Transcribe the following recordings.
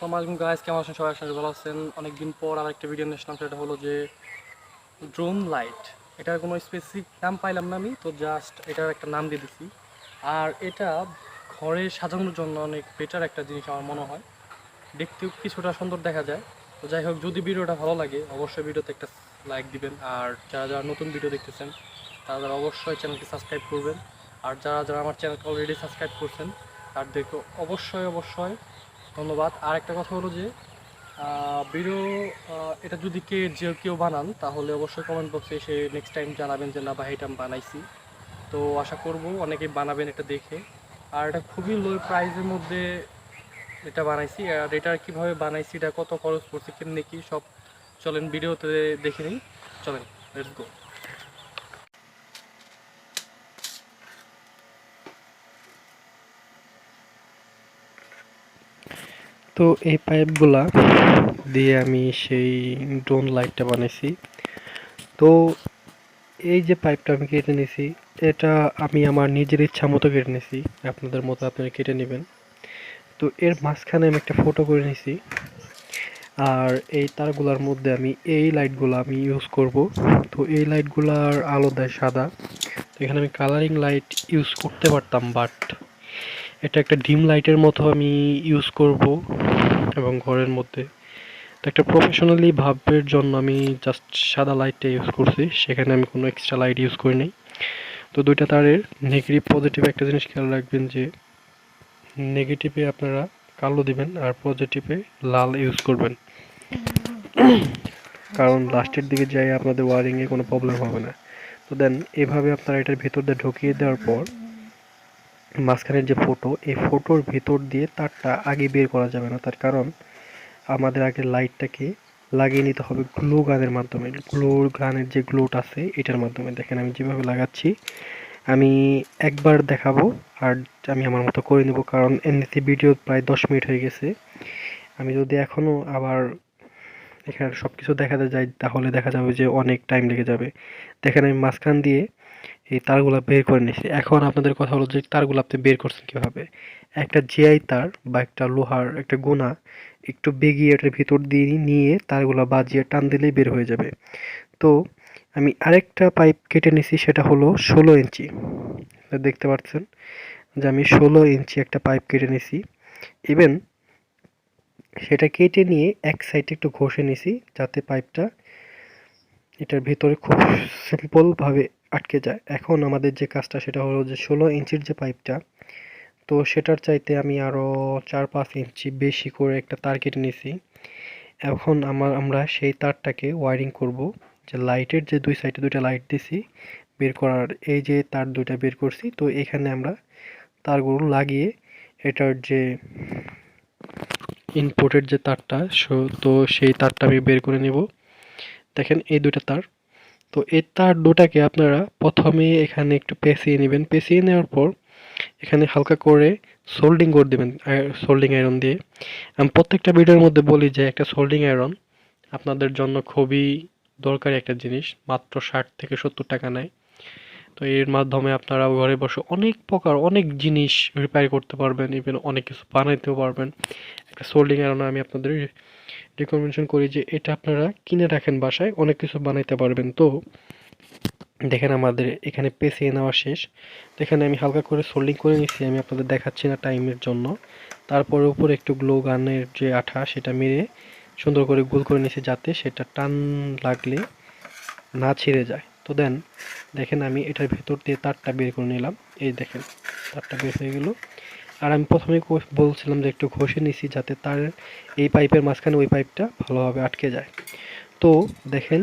আসসালামু আলাইকুম গাইস, কেমন আছেন সবাই? আশা করি ভালো আছেন। অনেকদিন পর আরেকটা ভিডিও নিয়ে আসলাম, সেটা হলো যে ড্রোন লাইট। এটার কোনো স্পেসিফিক নাম পাইলাম না, আমি তো জাস্ট এটার একটা নাম দিয়ে দিছি। আর এটা ঘরে সাজানোর জন্য অনেক বেটার একটা জিনিস আমার মনে হয়। দেখতেও কিছুটা সুন্দর দেখা যায়। তো যাই হোক, যদি ভিডিওটা ভালো লাগে অবশ্যই ভিডিওতে একটা লাইক দিবেন। আর যারা যারা নতুন ভিডিও দেখতেছেন তারা অবশ্যই চ্যানেলটি সাবস্ক্রাইব করবেন। আর যারা যারা আমার চ্যানেলকে অলরেডি সাবস্ক্রাইব করছেন তাদেরকে অবশ্যই অবশ্যই ধন্যবাদ। আর একটা কথা হলো যে ভিডিও এটা যদি কেউ বানান তাহলে অবশ্যই কমেন্ট বক্সে এসে নেক্সট টাইম জানাবেন যে না ভাই এটা আমি বানাইছি। তো আশা করব অনেকেই বানাবেন এটা দেখে। আর এটা খুবই লো প্রাইসের মধ্যে এটা বানাইছি। আর এটা কীভাবে বানাইছি, এটা কত খরচ পড়ছে, কেমনি কি সব চলেন ভিডিওতে দেখে নিই। চলেন, লেটস গো। তো এই পাইপগুলা দিয়ে আমি সেই ড্রোন লাইটটা বানাইছি। তো এই যে পাইপটা আমি কেটে নিছি, এটা আমি আমার নিজের ইচ্ছা মতো কেটে নিছি। আপনাদের মতো আপনারা কেটে নেবেন। তো এর মাঝখানে আমি একটা ফটো করে নিছি। আর এই তারগুলার মধ্যে আমি এই লাইটগুলো আমি ইউজ করব। তো এই লাইটগুলার আলো দেয় সাদা। তো এখানে আমি কালারিং লাইট ইউজ করতে পারতাম, বাট এটা একটা ডিম লাইটের মতো আমি ইউজ করব এবং ঘরের মধ্যে। তো একটা প্রফেশনালি ভাবের জন্য আমি জাস্ট সাদা লাইটটা ইউজ করছি, সেখানে আমি কোনো এক্সট্রা লাইট ইউজ করি নাই। তো দুইটা তারের নেগেটিভ পজিটিভ একটা জিনিস খেয়াল রাখবেন যে নেগেটিভে আপনারা কালো দিবেন আর পজিটিভে লাল ইউজ করবেন, কারণ লাস্টের দিকে যাই আপনাদের ওয়ারিংয়ে কোনো প্রবলেম হবে না। তো দেন এভাবে আপনারা এটার ভেতর দিয়ে ঢুকিয়ে দেওয়ার পর মাঝখানের যে ফটো, এই ফটোর ভেতর দিয়ে তারটা আগে বের করা যাবে না। তার কারণ আমাদের আগে লাইটটাকে লাগিয়ে নিতে হবে গ্লো গানের মাধ্যমে। গ্লো গানের যে গ্লোটা আছে এটার মাধ্যমে। দেখেন আমি যেভাবে লাগাচ্ছি, আমি একবার দেখাবো আর আমি আমার মতো করে নেব, কারণ এমনিতে ভিডিও প্রায় 10 মিনিট হয়ে গেছে। আমি যদি এখনও আবার এখানে সব কিছু দেখাতে যাই তাহলে দেখা যাবে যে অনেক টাইম লেগে যাবে। দেখেন আমি মাঝখান দিয়ে এই তারগুলা বের করে নিয়েছি। এখন আপনাদের কথা হলো যে তারগুলো আপনি বের করছেন কীভাবে? একটা জিআই তার বা একটা লোহার একটা গুনা একটু বেগিয়ে এটার ভিতর দিয়ে নিয়ে তারগুলা বাজিয়ে টান দিলেই বের হয়ে যাবে। তো আমি আরেকটা পাইপ কেটে নিছি, সেটা হলো 16 ইঞ্চি। দেখতে পাচ্ছেন যে আমি 16 ইঞ্চি একটা পাইপ কেটে নিছি। ইভেন সেটা কেটে নিয়ে এক সাইডে একটু ঘষে নিছি যাতে পাইপটা এটার ভিতরে খুব সিম্পলভাবে আটকে যায়। এখন আমাদের যে কাজটা সেটা হলো যে 16 ইঞ্চির যে পাইপটা, তো সেটার চাইতে আমি আরও 4-5 ইঞ্চি বেশি করে একটা তার কেটে নিছি। এখন আমরা সেই তারটাকে ওয়ারিং করব। যে লাইটের যে দুই সাইডে দুইটা লাইট দিছি বের করার, এই যে তার দুইটা বের করছি, তো এখানে আমরা তারগুলো লাগিয়ে এটার যে ইনপুটের যে তারটা তো সেই তারটা আমি বের করে নেব। দেখেন এই দুইটা তার। তো এই তার দুটাকে আপনারা প্রথমে এখানে একটু পেঁচিয়ে নেবেন। পেঁচিয়ে নেওয়ার পর এখানে হালকা করে সোল্ডিং করে দেবেন সোল্ডিং আয়রন দিয়ে। আমি প্রত্যেকটা ভিডিওর মধ্যে বলি যে একটা সোল্ডিং আয়রন আপনাদের জন্য খুবই দরকারি একটা জিনিস। মাত্র 60 থেকে 70 টাকা নেয়। তো এর মাধ্যমে আপনারা ঘরে বসে অনেক প্রকার অনেক জিনিস রিপেয়ার করতে পারবেন, ইভেন অনেক কিছু বানাইতেও পারবেন। একটা সোল্ডিং আয়রন আমি আপনাদের রিকমেন্ডেশন করি যে এটা আপনারা কিনে রাখেন বাসায়, অনেক কিছু বানাইতে পারবেন। তো দেখেন আমাদের এখানে পেঁচিয়ে নেওয়া শেষ। তো এখানে আমি হালকা করে সোল্ডিং করে নিচ্ছি, আমি আপনাদের দেখাচ্ছি না টাইমের জন্য। তারপরে উপরে একটু গ্লো গানের যে আঠা সেটা মেরে সুন্দর করে গোল করে নিয়েছি যাতে সেটা টান লাগলে না ছিঁড়ে যায়। তো দেখেন আমি এটার ভেতর দিয়ে তারটা বের করে নিলাম। এই দেখেন তারটা বের হয়ে গেল। আর আমি প্রথমে বলছিলাম যে একটু ঘষে নিছি যাতে তার এই পাইপের মাঝখানে ওই পাইপটা ভালোভাবে আটকে যায়। তো দেখেন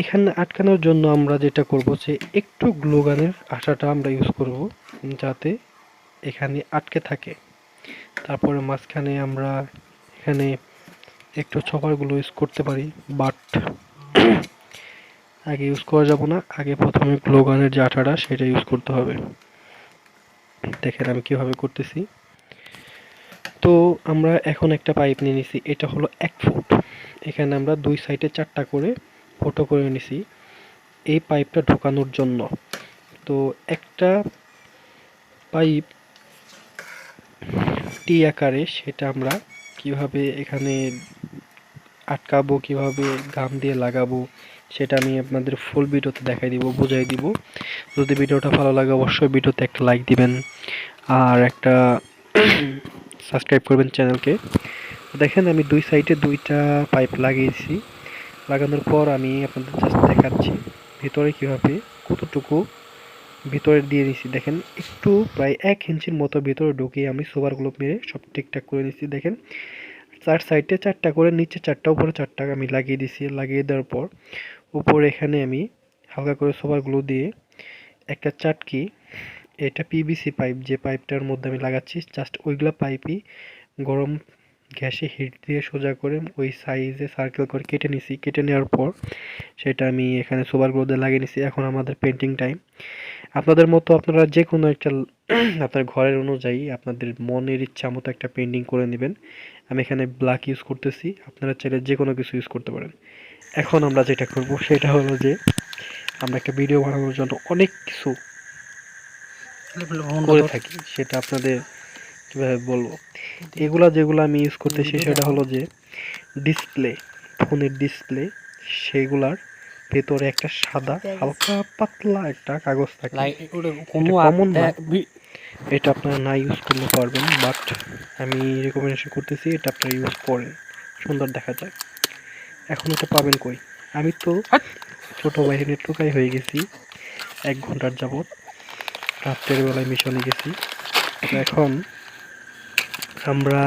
এখানে আটকানোর জন্য আমরা যেটা করব যে একটু গ্লো গানের আঠাটা আমরা ইউজ করব যাতে এখানে আটকে থাকে। তারপরে মাঝখানে আমরা এখানে একটু চপারগুলো ইউজ করতে পারি, বাট আগে ইউজ করা যাব না। আগে প্রথমে গ্লো গানের যে আঠাটা সেটা ইউজ করতে হবে। দেখেন আমি কিভাবে করতেছি। তো আমরা এখন একটা পাইপ নিয়ে নিছি, এটা হলো 1 ফুট। এখানে আমরা দুই সাইডে 4টা করে ফুটো করে নিছি এই পাইপটা ঢোকানোর জন্য। তো একটা পাইপ টি আকারে সেটা আমরা কিভাবে এখানে আটকাবো, কিভাবে গাম দিয়ে লাগাবো, সেটা আমি আপনাদের ফুল ভিডিওতে দেখাই দিব, বুঝাই দিব। যদি ভিডিওটা ভালো লাগে অবশ্যই ভিডিওতে একটা লাইক দিবেন আর একটা সাবস্ক্রাইব করবেন চ্যানেলকে। দেখেন আমি দুই সাইডে দুইটা পাইপ লাগিয়েছি, লাগানোর পর আমি আপনাদের জাস্ট দেখাচ্ছি ভিতরে কিভাবে কতটুকু ভিতরে দিয়ে দিছি। দেখেন একটু প্রায় 1 ইঞ্চির মতো ভিতরে ঢুকিয়ে আমি সুপারগুলো মেরে সব ঠিকঠাক করে দিচ্ছি। দেখেন চার সাইডে 4টা করে, নিচে 4টা উপরে 4টা আমি লাগিয়ে দিছি। লাগিয়ে দেওয়ার পর উপরে এখানে আমি হালকা করে সুপারগুলো দিয়ে একটা চাটকি, এটা পিভিসি পাইপ, যে পাইপটার মধ্যে আমি লাগাচ্ছি জাস্ট ওইগুলা পাইপই গরম গ্যাসে হিট দিয়ে সোজা করে ওই সাইজে সার্কেল করে কেটে নিছি। কেটে নেওয়ার পর সেটা আমি এখানে সুপারগুলো দিয়ে লাগিয়ে নিছি। এখন আমাদের পেন্টিং টাইম। আপনাদের মতো আপনারা যে কোনো একটা আপনার ঘরের অনুযায়ী আপনাদের মনের ইচ্ছা মতো একটা পেন্টিং করে নেবেন। আমি এখানে ব্ল্যাক ইউজ করতেছি, আপনারা চাইলে যে কোনো কিছু ইউজ করতে পারেন। এখন আমরা যেটা করব সেটা হলো যে আমরা একটা ভিডিও বানানোর জন্য অনেক কিছু করে থাকি, সেটা আপনাদের কিভাবে বলবো। এগুলা যেগুলো আমি ইউজ করতেছি সেটা হলো যে ডিসপ্লে, ফোনের ডিসপ্লে, সেগুলার ভেতরে একটা সাদা হালকা পাতলা একটা কাগজ থাকে, এটা কমন না, এটা আপনারা না ইউজ করলে পারবেন, বাট আমি রেকমেন্ডেশন করতেছি এটা আপনারা ইউজ করেন, সুন্দর দেখা যায়। এখন এটা পাবেন কই? আমি তো ছোট বাহিনীর টোকাই হয়ে গেছি 1 ঘন্টার যাবত, রাত্রের বেলায় মিশনে গেছি। তো এখন আমরা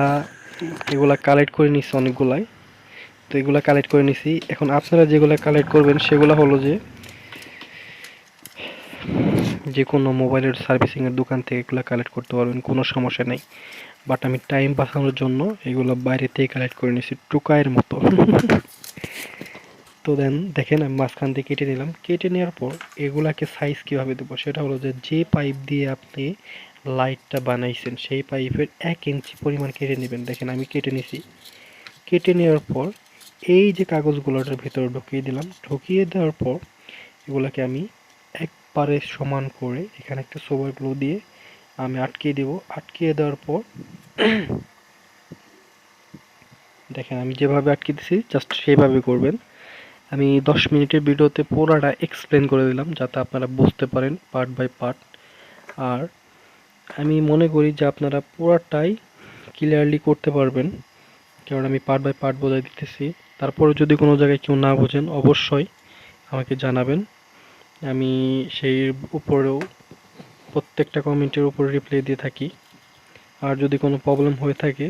এগুলা কালেক্ট করে নিচ্ছি অনেকগুলাই। তো এগুলা কালেক্ট করে নিছি। এখন আপনারা যেগুলা কালেক্ট করবেন সেগুলা হলো যে কোনো মোবাইলের সার্ভিসিং এর দোকান থেকে এগুলা কালেক্ট করতে পারবেন, কোনো সমস্যা নেই। বাট আমি টাইম বাঁচানোর জন্য এগুলো বাইরে থেকে কালেক্ট করে নিছি টুকাইয়ের মতো। তো দেন দেখেন আমি মাঝখান দিয়ে কেটে নিলাম। কেটে নেওয়ার পর এগুলাকে সাইজ কিভাবে দেবো সেটা হলো যে পাইপ দিয়ে আপনি লাইটটা বানাইছেন সেই পাইপের 1 ইঞ্চি পরিমাণ কেটে নেবেন। দেখেন আমি কেটে নিছি। কেটে নেওয়ার পর এই যে কাগজগুলোটার ভিতরে ঢুকিয়ে দিলাম। ঢুকিয়ে দেওয়ার পর এগুলাকে আমি একবারে সমান করে এখানে একটা সুপার গ্লু দিয়ে আমি আটকিয়ে দেব। আটকিয়ে দেওয়ার পর দেখেন আমি যেভাবে আটকে দিছি জাস্ট সেইভাবে করবেন। আমি 10 মিনিটের ভিডিওতে পুরোটা এক্সপ্লেন করে দিলাম যাতে আপনারা বুঝতে পারেন পার্ট বাই পার্ট। আর আমি মনে করি যে আপনারা পুরাটাই ক্লিয়ারলি করতে পারবেন, কারণ আমি পার্ট বাই পার্ট বোঝাই দিতেছি। তারপরে যদি কোনো জায়গায় কেউ না বোঝেন অবশ্যই আমাকে জানাবেন, আমি সেই উপরেও প্রত্যেকটা কমেন্টের উপর রিপ্লাই দিয়ে থাকি। আর যদি কোনো প্রবলেম হয়ে থাকে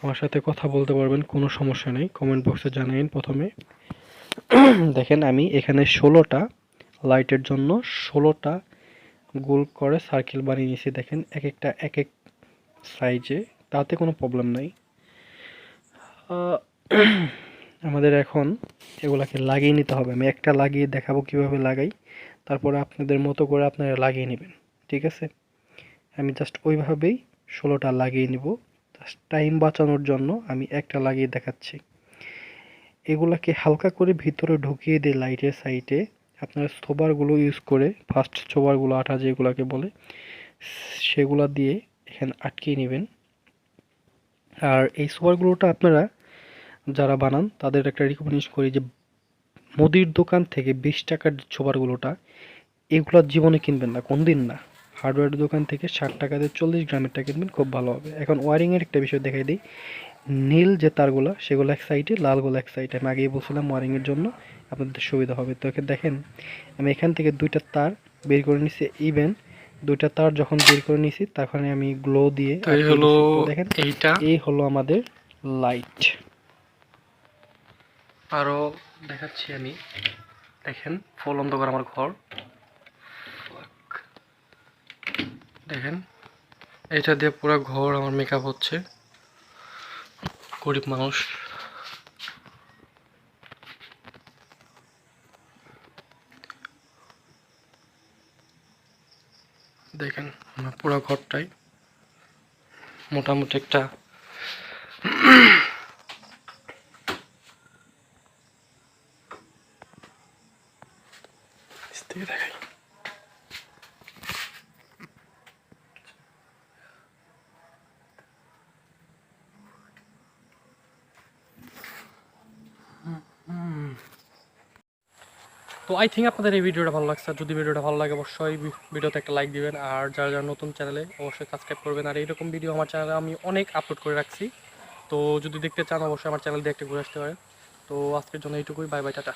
আমার সাথে কথা বলতে পারবেন, কোনো সমস্যা নেই, কমেন্ট বক্সে জানাইন প্রথমে। দেখেন আমি এখানে 16টা লাইটের জন্য 16টা গোল করে সার্কেল বানিয়ে নিয়েছি। দেখেন এক একটা এক এক সাইজে, তাতে কোনো প্রবলেম নাই। আমাদের এখন এগুলাকে লাগিয়ে নিতে হবে। আমি একটা লাগিয়ে দেখাবো কিভাবে লাগাই, তারপরে আপনাদের মতো করে আপনারা লাগিয়ে নেবেন, ঠিক আছে? আমি জাস্ট ওইভাবেই 16টা লাগিয়ে নিব। জাস্ট টাইম বাঁচানোর জন্য আমি একটা লাগিয়ে দেখাচ্ছি। এগুলাকে হালকা করে ভিতরে ঢুকিয়ে দিয়ে লাইটের সাইডে আপনারা সোবারগুলো ইউজ করে, ফার্স্ট সোবারগুলো আঠা যেগুলাকে বলে, সেগুলা দিয়ে এখানে আটকিয়ে নেবেন। আর এই সোবারগুলোটা আপনারা যারা বানান তাদের একটা রিকমেন্ড করি যে মুদির দোকান থেকে 20 টাকার সোবারগুলোটা এগুলোর জীবনে কিনবেন না, কোনদিন না। হার্ডওয়্যার দোকান থেকে 60 টাকাতে 40 গ্রামেরটা কিনবেন, খুব ভালো হবে। এখন ওয়ারিংয়ের একটা বিষয় দেখাই দিই। নীল যে তারগুলো সেগুলো এক সাইডে, লালগুলো এক সাইডে। আমি আগেই বলছিলাম ওয়ারিংয়ের জন্য আপনাদের সুবিধা হবে। তো দেখেন আমি এখান থেকে 2টা তার বের করে নিছি। ইভেন 2টা তার যখন বের করে নিছি তখন আমি গ্লো দিয়ে দেখেন এই হলো আমাদের লাইট। আরো দেখাচ্ছি আমি, দেখেন ফুল অন্ধকার আমার ঘর। দেখেন এটা দিয়ে পুরো ঘর আমার মেকআপ হচ্ছে, গরিব মানুষ। দেখেন আমার পুরো ঘরটাই মোটামুটি একটা দেখাই। তো আই থিঙ্ক আপনাদের এই ভিডিওটা ভালো লাগছে। যদি ভিডিওটা ভালো লাগে অবশ্যই ভিডিওতে একটা লাইক দিবেন, আর যারা যারা নতুন চ্যানেলে অবশ্যই সাবস্ক্রাইব করবেন। আর এইরকম ভিডিও আমার চ্যানেলে আমি অনেক আপলোড করে রাখছি, তো যদি দেখতে চান অবশ্যই আমার চ্যানেল দিয়ে একটা ঘুরে আসতে পারেন। তো আজকের জন্য এইটুকুই, বাই বাই, টাটা।